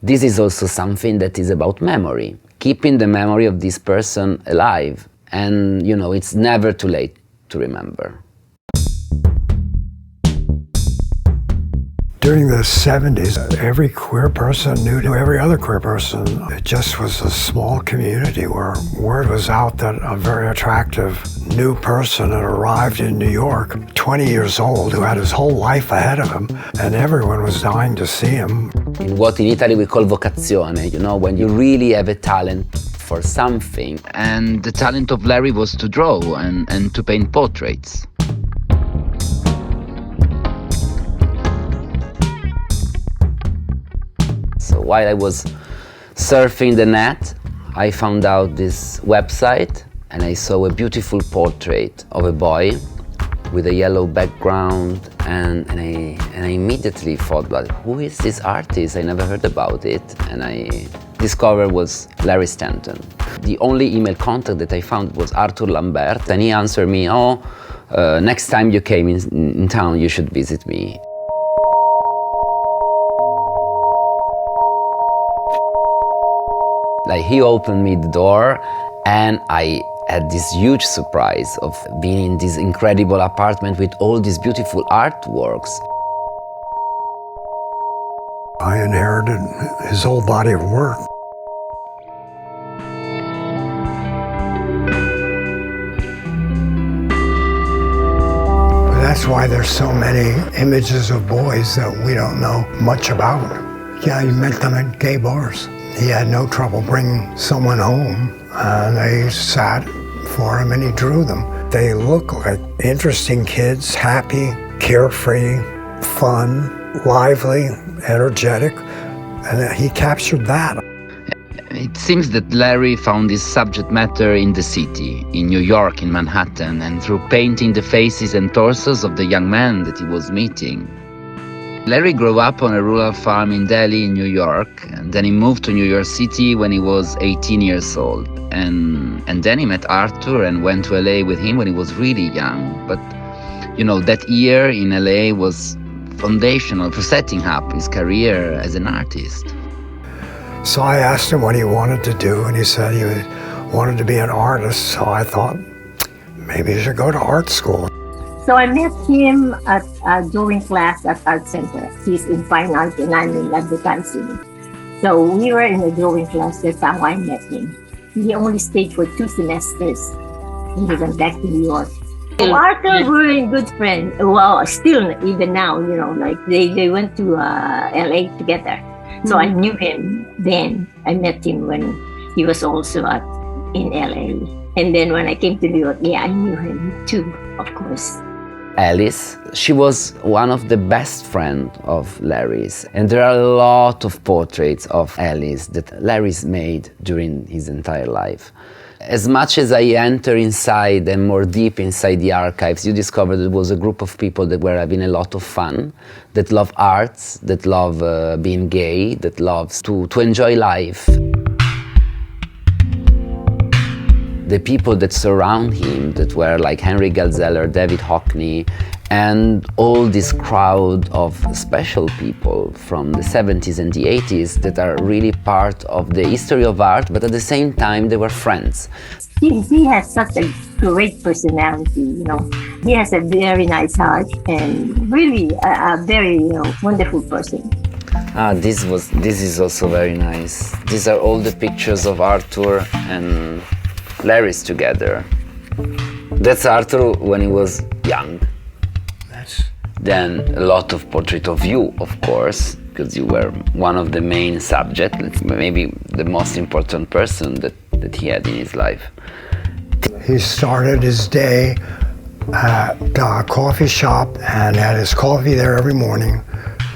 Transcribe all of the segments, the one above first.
This is also something that is about memory, keeping the memory of this person alive. And, you know, it's never too late to remember. During the 70s, every queer person knew every other queer person. It just was a small community where word was out that a very attractive new person had arrived in New York, 20 years old, who had his whole life ahead of him, and everyone was dying to see him. In what in Italy we call vocazione, you know, when you really have a talent for something. And the talent of Larry was to draw and to paint portraits. So while I was surfing the net, I found out this website and I saw a beautiful portrait of a boy with a yellow background, and I immediately thought, but who is this artist? I never heard about it, and I discovered was Larry Stanton. The only email contact that I found was Arthur Lambert, and he answered me, next time you came in town, you should visit me. Like, he opened me the door, and I had this huge surprise of being in this incredible apartment with all these beautiful artworks. I inherited his whole body of work. That's why there's so many images of boys that we don't know much about. Yeah, he met them at gay bars. He had no trouble bringing someone home, and they sat for him and he drew them. They look like interesting kids, happy, carefree, fun, lively, energetic, and he captured that. It seems that Larry found his subject matter in the city, in New York, in Manhattan, and through painting the faces and torsos of the young men that he was meeting. Larry grew up on a rural farm in Delhi, in New York, and then he moved to New York City when he was 18 years old. And then he met Arthur and went to LA with him when he was really young. But, you know, that year in LA was foundational for setting up his career as an artist. So I asked him what he wanted to do, and he said he wanted to be an artist. So I thought, maybe he should go to art school. So I met him at a drawing class at Art Center. He's in fine art and I'm in advertising. So we were in a drawing class. That's how I met him. He only stayed for 2 semesters and he went back to New York. So Arthur, we're good friends. Well, still, even now, you know, like they went to LA together. So I knew him then. I met him when he was also in LA. And then when I came to New York, yeah, I knew him too, of course. Alice, she was one of the best friends of Larry's. And there are a lot of portraits of Alice that Larry's made during his entire life. As much as I enter inside and more deep inside the archives, you discover there was a group of people that were having a lot of fun, that love arts, that love being gay, that loves to enjoy life. The people that surround him, that were like Henry Galzeller, David Hockney, and all this crowd of special people from the 70s and the 80s that are really part of the history of art, but at the same time they were friends. He has such a great personality, you know. He has a very nice heart and really a very, you know, wonderful person. This is also very nice. These are all the pictures of Arthur and Larry's together. That's Arthur when he was young. Then a lot of portrait of you, of course, because you were one of the main subjects, maybe the most important person that he had in his life. He started his day at a coffee shop and had his coffee there every morning,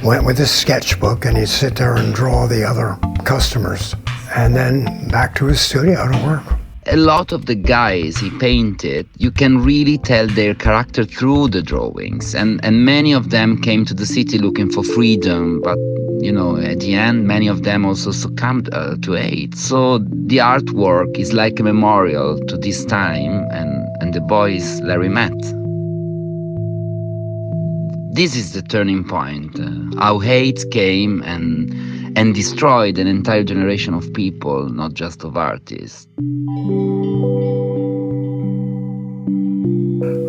went with his sketchbook, and he'd sit there and draw the other customers, and then back to his studio to work. A lot of the guys he painted, you can really tell their character through the drawings. And many of them came to the city looking for freedom, but, you know, at the end, many of them also succumbed to AIDS. So the artwork is like a memorial to this time and the boys Larry met. This is the turning point, how hate came and and destroyed an entire generation of people, not just of artists.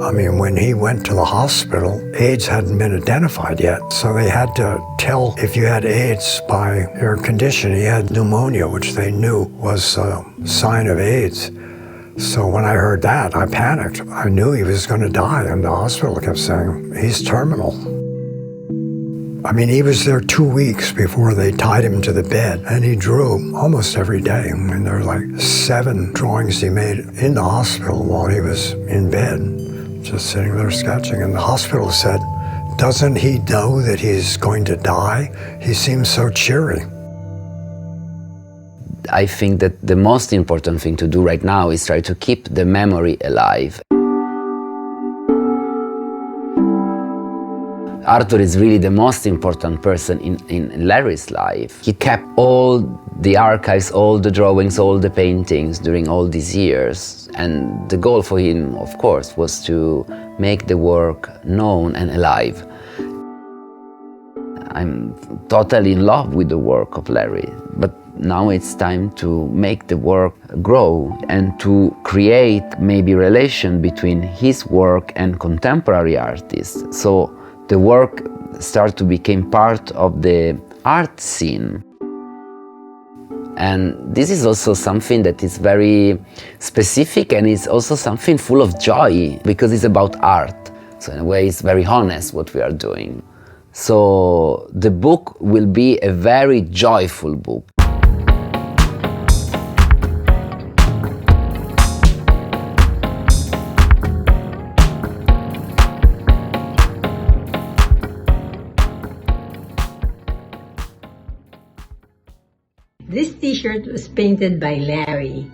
I mean, when he went to the hospital, AIDS hadn't been identified yet, so they had to tell if you had AIDS by your condition. He had pneumonia, which they knew was a sign of AIDS. So when I heard that, I panicked. I knew he was going to die, and the hospital kept saying, he's terminal. I mean, he was there 2 weeks before they tied him to the bed, and he drew almost every day. I mean, there were like 7 drawings he made in the hospital while he was in bed, just sitting there sketching. And the hospital said, doesn't he know that he's going to die? He seems so cheery. I think that the most important thing to do right now is try to keep the memory alive. Arthur is really the most important person in Larry's life. He kept all the archives, all the drawings, all the paintings during all these years. And the goal for him, of course, was to make the work known and alive. I'm totally in love with the work of Larry, but now it's time to make the work grow and to create maybe a relation between his work and contemporary artists. So the work starts to become part of the art scene. And this is also something that is very specific, and it's also something full of joy because it's about art. So in a way it's very honest what we are doing. So the book will be a very joyful book. This t-shirt was painted by Larry,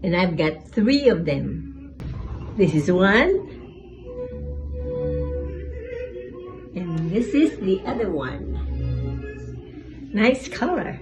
and I've got 3 of them. This is one, and this is the other one. Nice color.